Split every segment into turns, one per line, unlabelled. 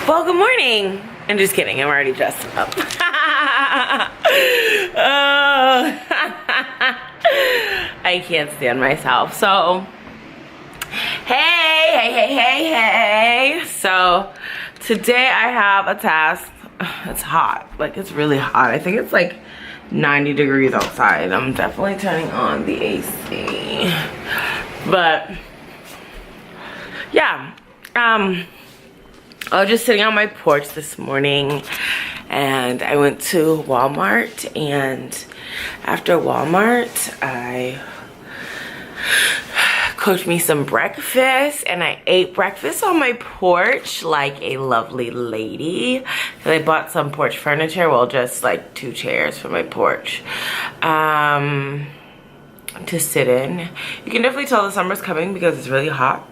Well, good morning. I'm just kidding. I'm already dressed up. I can't stand myself. So, hey. So, today I have a task. It's hot. Like, it's really hot. I think it's like 90 degrees outside. I'm definitely turning on the AC. But, yeah. I was just sitting on my porch this morning and I went to Walmart, and after Walmart I cooked me some breakfast and I ate breakfast on my porch like a lovely lady. I bought some porch furniture, well, just like 2 chairs for my porch to sit in. You can definitely tell the summer's coming because it's really hot.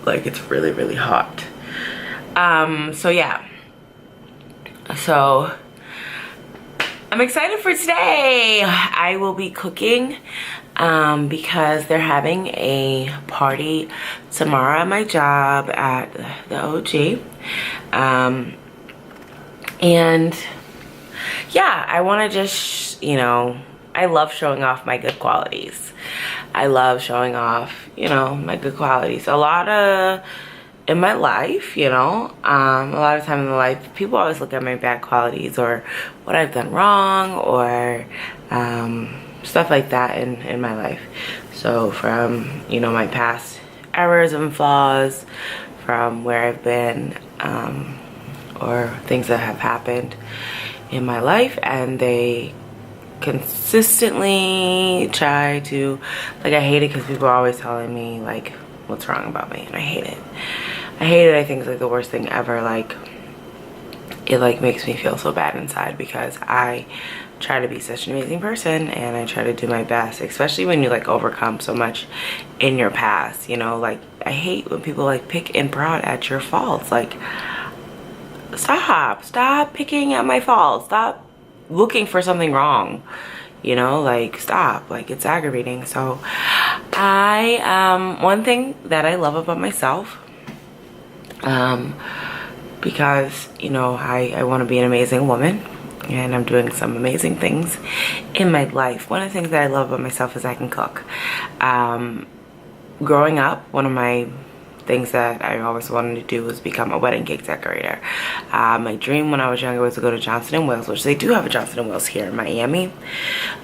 Like, it's really hot. So yeah, so I'm excited for today. I will be cooking because they're having a party tomorrow at my job at the OG. And yeah, I want to just, you know, I love showing off my good qualities. I love showing off, you know, my good qualities. A lot of, in my life, you know, a lot of time in my life, people always look at my bad qualities or what I've done wrong or stuff like that in my life. So from, you know, my past errors and flaws, from where I've been, or things that have happened in my life, and they consistently try to, like, I hate it because people are always telling me like what's wrong about me, and I hate it. I think it's like the worst thing ever. Like, it like makes me feel so bad inside because I try to be such an amazing person and I try to do my best, especially when you like overcome so much in your past, you know. Like, I hate when people like pick and prod at your faults. Like, stop picking at my faults. Stop looking for something wrong, you know, like, stop. Like, it's aggravating. So I one thing that I love about myself, because, you know, I want to be an amazing woman and I'm doing some amazing things in my life. One of the things that I love about myself is I can cook. Growing up, one of my things that I always wanted to do was become a wedding cake decorator. My dream when I was younger was to go to Johnson & Wales, which they do have a Johnson & Wales here in Miami.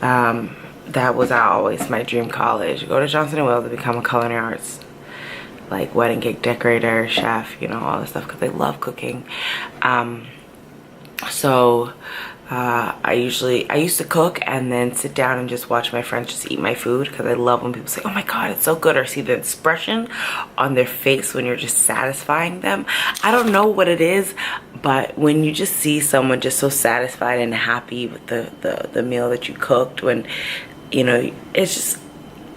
That was always my dream college. Go to Johnson & Wales to become a culinary arts, like wedding cake decorator, chef, you know, all this stuff, because I love cooking. I used to cook and then sit down and just watch my friends just eat my food, because I love when people say, oh my god, it's so good, or see the expression on their face when you're just satisfying them. I don't know what it is, but when you just see someone just so satisfied and happy with the meal that you cooked, when, you know, it's just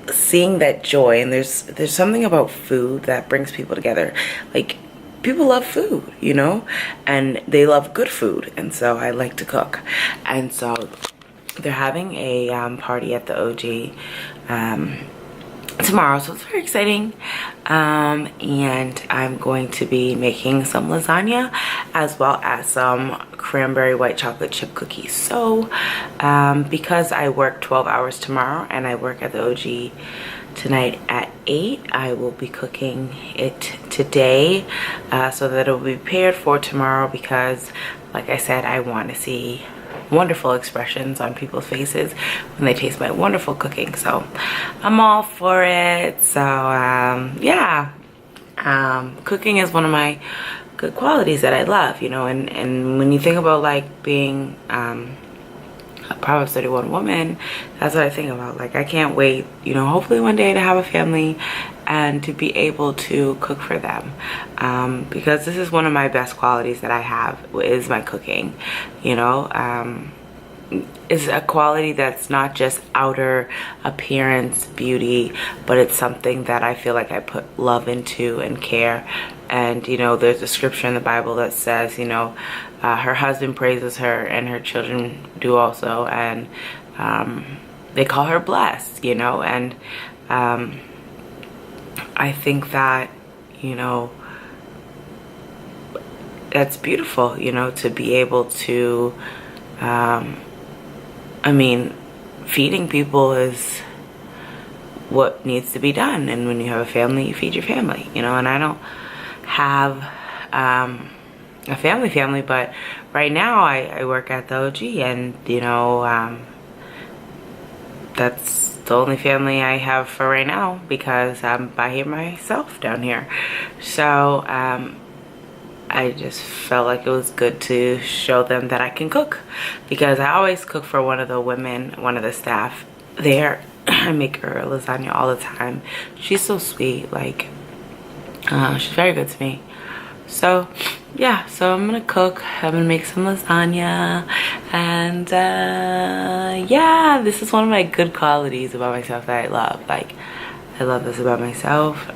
seeing that joy. And there's something about food that brings people together. Like, people love food, you know, and they love good food, and so I like to cook. And so they're having a party at the OG tomorrow, so it's very exciting. And I'm going to be making some lasagna as well as some cranberry white chocolate chip cookies. So because I work 12 hours tomorrow and I work at the OG tonight at 8, I will be cooking it today so that it will be prepared for tomorrow, because like I said, I want to see wonderful expressions on people's faces when they taste my wonderful cooking. So I'm all for it. So yeah, cooking is one of my good qualities that I love, you know. And when you think about like being a Proverbs 31 woman, that's what I think about. Like, I can't wait, you know, hopefully one day to have a family and to be able to cook for them, because this is one of my best qualities that I have, is my cooking, you know. Is a quality that's not just outer appearance beauty, but it's something that I feel like I put love into and care. And, you know, there's a scripture in the Bible that says, you know, her husband praises her and her children do also, and they call her blessed, you know. And I think that, you know, that's beautiful, you know, to be able to, I mean, feeding people is what needs to be done. And when you have a family, you feed your family, you know. And I don't have a family, but right now I work at the OG, and you know, that's the only family I have for right now, because I'm by here myself down here. So I just felt like it was good to show them that I can cook, because I always cook for one of the women, one of the staff there. I make her lasagna all the time. She's so sweet, like she's very good to me. So yeah, so I'm gonna cook, I'm gonna make some lasagna, and yeah, this is one of my good qualities about myself that I love. Like, I love this about myself.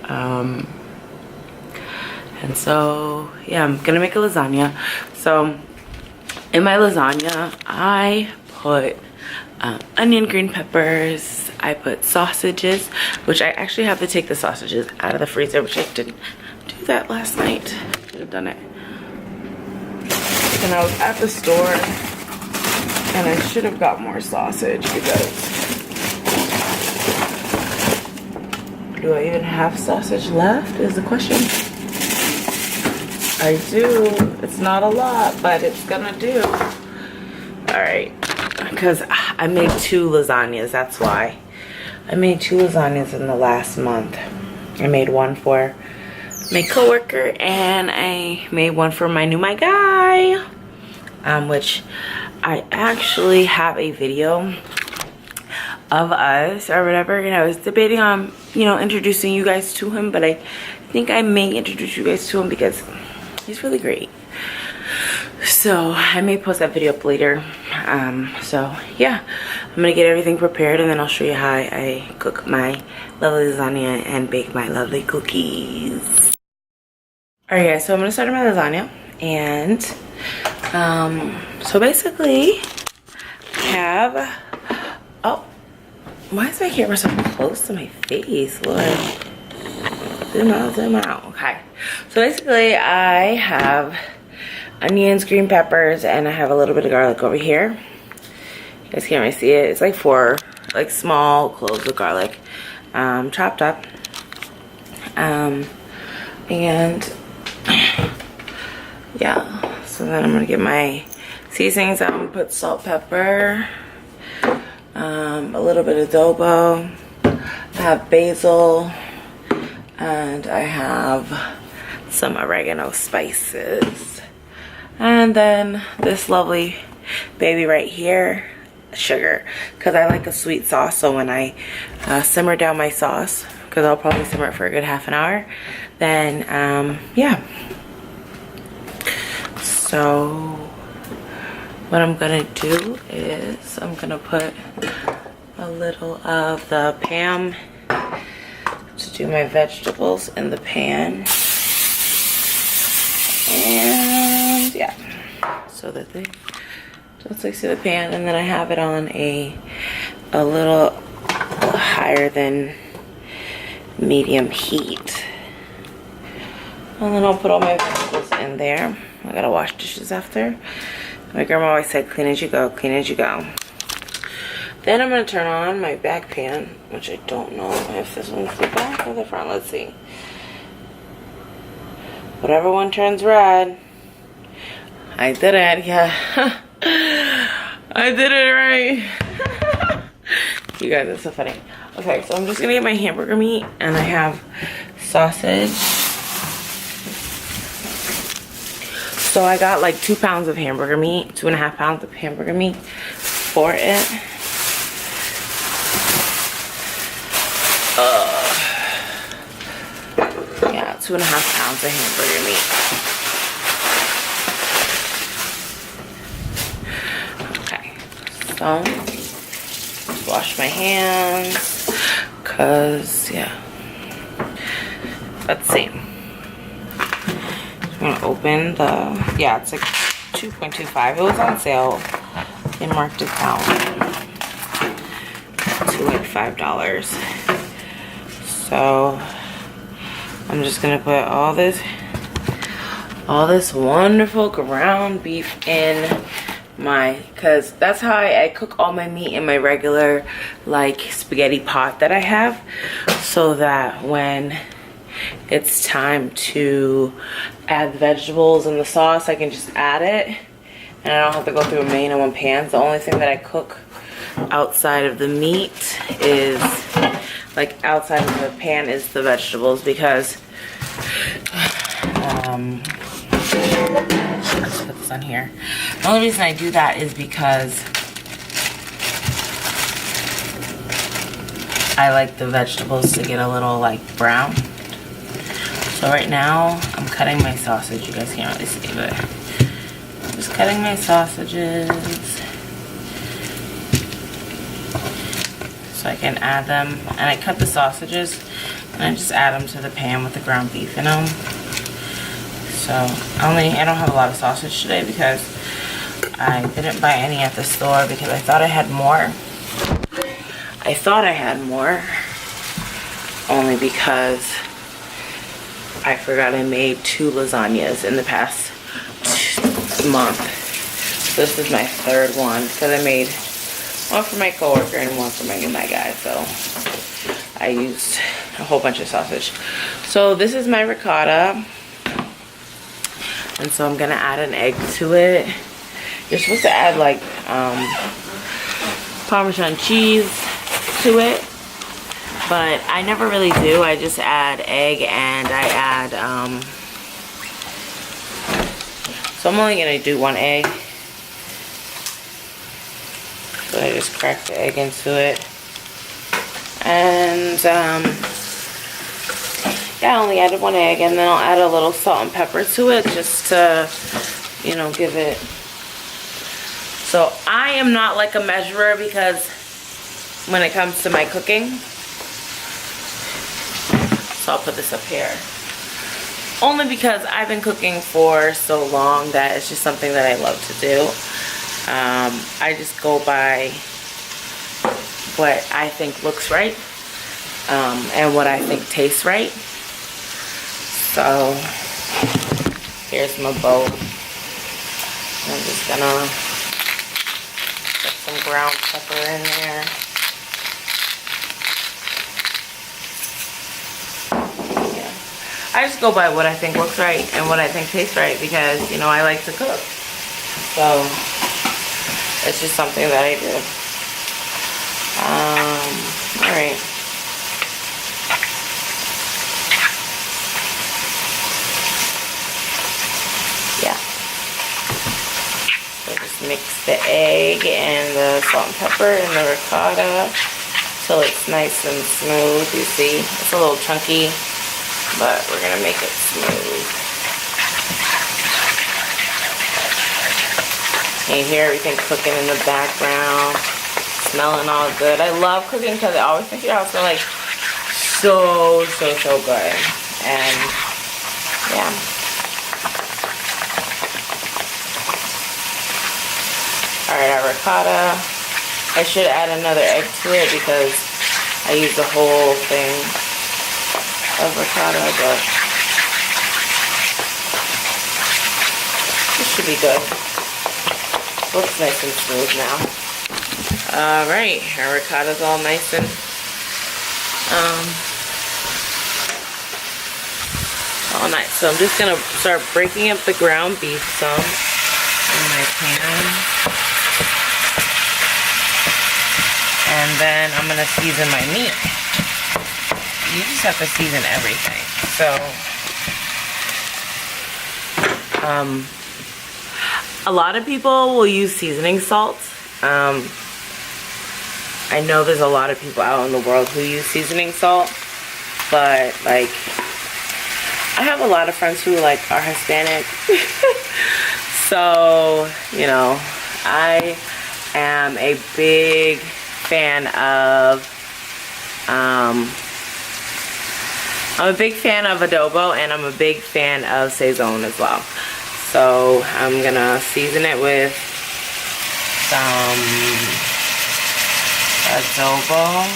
And so yeah, I'm gonna make a lasagna. So in my lasagna, I put onion, green peppers, I put sausages, which I actually have to take the sausages out of the freezer, which I didn't do that last night. Should have done it. And I was at the store, and I should have got more sausage, because do I even have sausage left is the question. I do. It's not a lot, but it's gonna do. All right, because I made 2 lasagnas, that's why. I made 2 lasagnas in the last month. I made one for my coworker, and I made one for my guy, which I actually have a video of us or whatever. And I was debating on, you know, introducing you guys to him, but I think I may introduce you guys to him because he's really great. So I may post that video up later. So yeah, I'm gonna get everything prepared, and then I'll show you how I cook my lovely lasagna and bake my lovely cookies. All right, guys, so I'm gonna start on my lasagna, and so basically I have, oh, why is my camera so close to my face? Lord, zoom out. Okay, so basically I have onions, green peppers, and I have a little bit of garlic over here. You guys can't really see it. It's like 4 like small cloves of garlic, chopped up, and yeah. So then I'm gonna get my seasonings out and put salt, pepper, a little bit of adobo. I have basil, and I have some oregano spices. And then this lovely baby right here, sugar, because I like a sweet sauce. So when I simmer down my sauce, because I'll probably simmer it for a good half an hour, then yeah. So what I'm gonna do is I'm gonna put a little of the Pam to do my vegetables in the pan. And yeah, so that they just like see the pan, and then I have it on a little higher than medium heat, and then I'll put all my vegetables in there. I gotta wash dishes after. My grandma always said, clean as you go, clean as you go. Then I'm gonna turn on my back pan, which I don't know if this one's the back or the front. Let's see. Whatever one turns red. I did it, yeah. I did it right. You guys are so funny. Okay, so I'm just gonna get my hamburger meat, and I have sausage. So I got like 2 pounds of hamburger meat, 2.5 pounds of hamburger meat for it. Yeah, 2.5 pounds of hamburger meat. Okay, so wash my hands, cause yeah. Let's see. I'm gonna open the, yeah, it's like 2.25. It was on sale. They marked it down to like $5. So I'm just gonna put all this all this wonderful ground beef in my, because that's how I cook all my meat in my regular like spaghetti pot that I have, so that when it's time to add the vegetables and the sauce, I can just add it and I don't have to go through a million and one pans. The only thing that I cook outside of the meat is, like outside of the pan, is the vegetables, because let's put this on here. The only reason I do that is because I like the vegetables to get a little like brown. So right now I'm cutting my sausage. You guys can't really see, but I'm just cutting my sausages so I can add them. And I cut the sausages and I just add them to the pan with the ground beef in them. So I don't have a lot of sausage today because I didn't buy any at the store because I thought I had more. Only because I forgot I made 2 lasagnas in the past month. So this is my 3rd one because I made one for my coworker and one for my guy. So I used a whole bunch of sausage. So this is my ricotta. And so I'm gonna add an egg to it. You're supposed to add like Parmesan cheese to it, but I never really do. I just add egg and I add, so I'm only gonna do 1 egg. So I just crack the egg into it. And yeah, I only added 1 egg, and then I'll add a little salt and pepper to it just to, you know, give it. So I am not like a measurer because when it comes to my cooking, so I'll put this up here. Only because I've been cooking for so long that it's just something that I love to do. I just go by what I think looks right, and what I think tastes right. So here's my bowl. I'm just gonna put some ground pepper in there. Yeah. I just go by what I think looks right and what I think tastes right because, you know, I like to cook. So it's just something that I do. Alright. Yeah. So just mix the egg and the salt and pepper and the ricotta till it's nice and smooth. You see, it's a little chunky, but we're gonna make it smooth. And you hear everything cooking in the background, smelling all good. I love cooking because I always make your house smell like so good. And yeah. Alright, our ricotta. I should add another egg to it because I use the whole thing of ricotta, but this should be good. Looks nice and smooth now. Alright, our ricotta's all nice and all nice. So I'm just gonna start breaking up the ground beef some in my pan. And then I'm gonna season my meat. You just have to season everything. So a lot of people will use seasoning salt. I know there's a lot of people out in the world who use seasoning salt, but like I have a lot of friends who like are Hispanic. So, you know, I am a big fan of I'm a big fan of adobo, and I'm a big fan of Sazón as well. So I'm gonna season it with some adobo,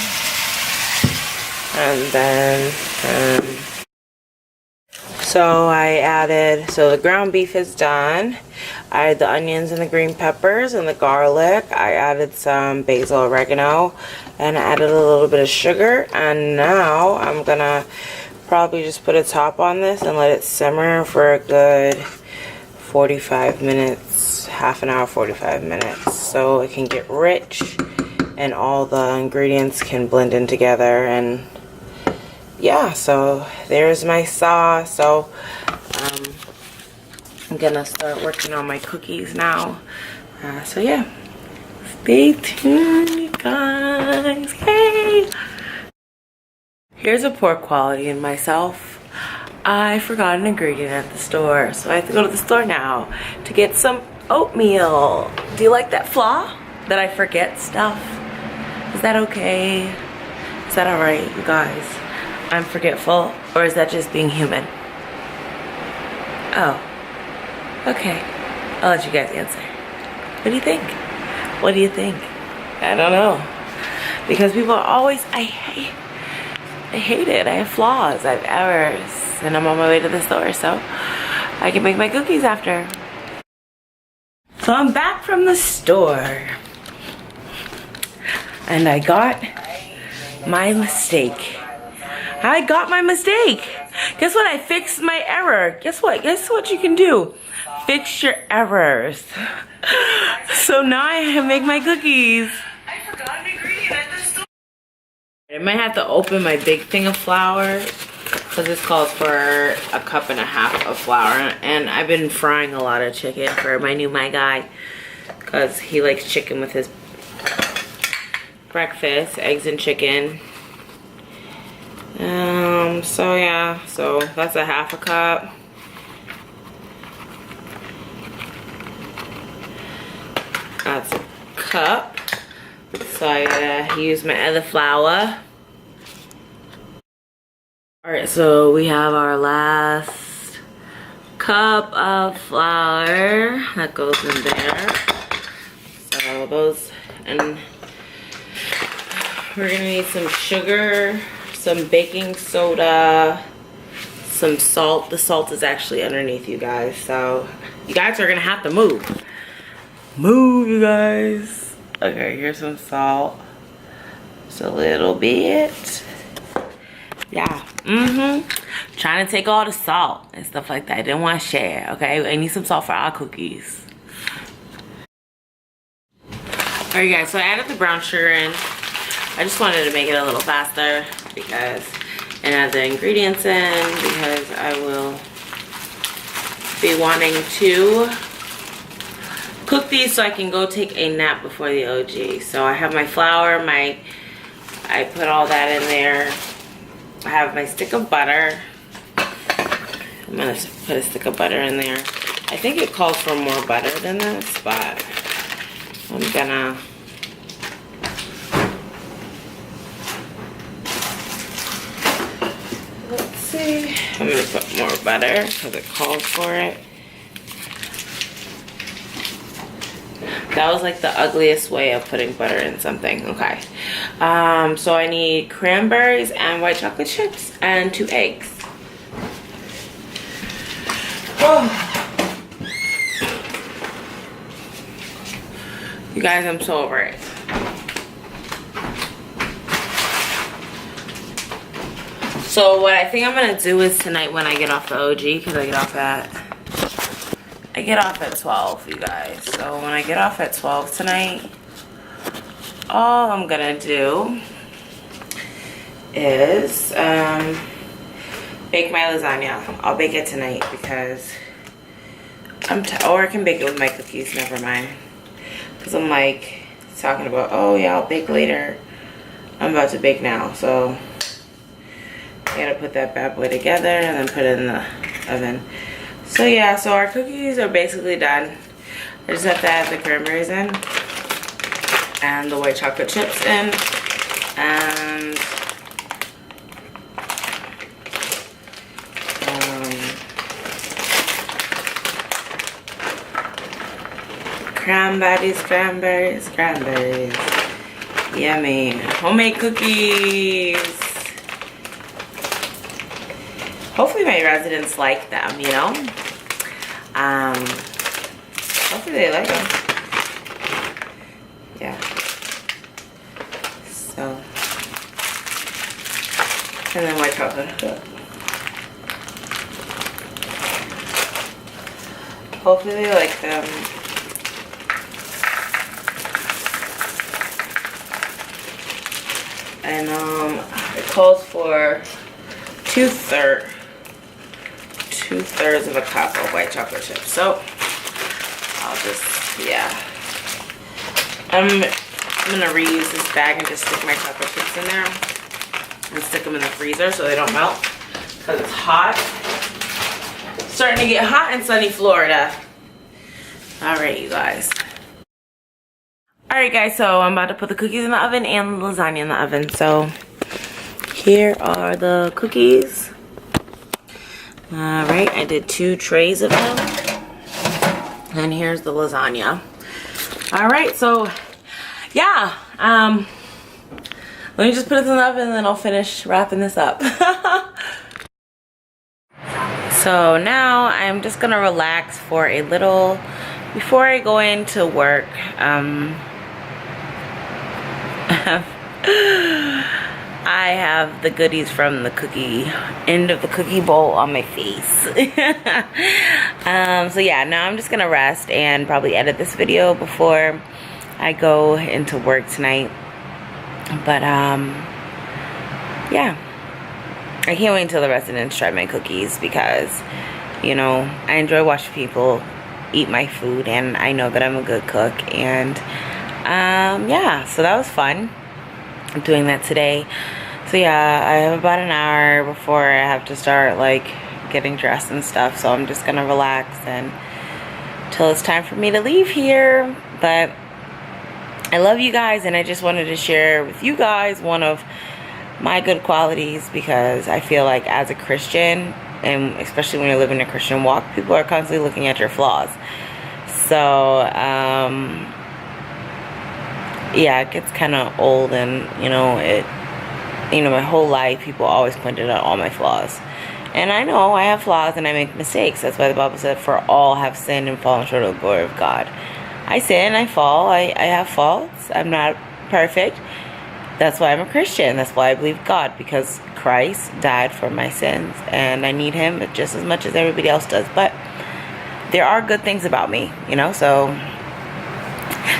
and then So I added, so the ground beef is done. I added the onions and the green peppers and the garlic. I added some basil, oregano, and I added a little bit of sugar. And now I'm gonna probably just put a top on this and let it simmer for a good 45 minutes, half an hour, 45 minutes, so it can get rich and all the ingredients can blend in together. And yeah, so there's my sauce. So I'm gonna start working on my cookies now. So yeah, stay tuned, you guys. Hey, here's a poor quality in myself. I forgot an ingredient at the store, so I have to go to the store now to get some oatmeal. Do you like that flaw that I forget stuff? Is that okay? Is that alright, you guys? I'm forgetful, or is that just being human? Oh, okay. I'll let you guys answer. What do you think? What do you think? I don't know. Because people are always, I hate it. I have flaws, I have errors, and I'm on my way to the store, so I can make my cookies after. So I'm back from the store, and I got my mistake. I got my mistake. Guess what? I fixed my error. Guess what? Guess what you can do? Fix your errors. So now I can make my cookies. I forgot an ingredient at the store. I might have to open my big thing of flour because this calls for 1.5 cups of flour, and I've been frying a lot of chicken for my new guy because he likes chicken with his breakfast, eggs and chicken. So yeah, so that's 1/2 cup. That's a cup. So I gotta use my other flour. Alright, so we have our last cup of flour that goes in there. So those, and we're gonna need some sugar, some baking soda, some salt. The salt is actually underneath, you guys, so you guys are gonna have to move. Move, you guys. Okay, here's some salt. Just a little bit. Yeah, trying to take all the salt and stuff like that. I didn't want to share, okay? I need some salt for our cookies. Alright guys, so I added the brown sugar in. I just wanted to make it a little faster because, and add the ingredients in because I will be wanting to cook these so I can go take a nap before the OG. So I have my flour, I put all that in there. I have my stick of butter. I'm gonna put a stick of butter in there. I think it calls for more butter than this, but I'm gonna let's see. I'm gonna put more butter because it calls for it. That was like the ugliest way of putting butter in something. Okay. So I need cranberries and white chocolate chips and 2 eggs. Oh. You guys, I'm so over it. So what I think I'm gonna do is tonight when I get off the OG, because I get off at 12, you guys. So when I get off at 12 tonight, all I'm gonna do is bake my lasagna. I'll bake it tonight because or I can bake it with my cookies, never mind. Because I'm like talking about, oh yeah, I'll bake later. I'm about to bake now, so I gotta put that bad boy together and then put it in the oven. So yeah, so our cookies are basically done. I just have to add the cranberries in and the white chocolate chips in and cranberries. Yummy. Homemade cookies. hopefully my residents like them, you know. Hopefully they like them. Yeah. So, and then white chocolate. Hopefully they like them. And it calls for two-thirds of a cup of white chocolate chips. So I'll just, yeah. I'm gonna reuse this bag and just stick my chocolate chips in there and stick them in the freezer so they don't melt because it's hot. It's starting to get hot in sunny Florida. All right, you guys. All right, guys, so I'm about to put the cookies in the oven and the lasagna in the oven. So here are the cookies. All right, I did 2 trays of them. And here's the lasagna. All right, so yeah, let me just put it in the oven and then I'll finish wrapping this up. So now I'm just gonna relax for a little before I go into work. I have the goodies from the cookie end of the cookie bowl on my face. So yeah, now I'm just gonna rest and probably edit this video before I go into work tonight. But yeah, I can't wait until the residents try my cookies because, you know, I enjoy watching people eat my food and I know that I'm a good cook. And yeah, so that was fun doing that today. So yeah, I have about an hour before I have to start like getting dressed and stuff, so I'm just gonna relax and till it's time for me to leave here. But I love you guys and I just wanted to share with you guys one of my good qualities, because I feel like as a Christian, and especially when you're living a Christian walk, people are constantly looking at your flaws. So yeah, it gets kind of old, and you know, my whole life people always pointed out all my flaws, and I know I have flaws and I make mistakes. That's why the Bible said, for all have sinned and fallen short of the glory of God. I sin, I fall, I have faults. I'm not perfect. That's why I'm a Christian. That's why I believe God, because Christ died for my sins and I need him just as much as everybody else does. But there are good things about me, you know, so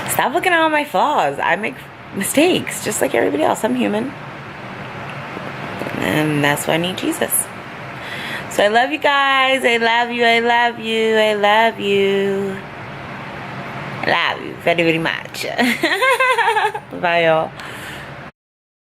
stop looking at all my flaws. I make mistakes just like everybody else. I'm human. And that's why I need Jesus. So I love you guys. I love you. I love you. I love you. I love you very, very much. Bye, y'all.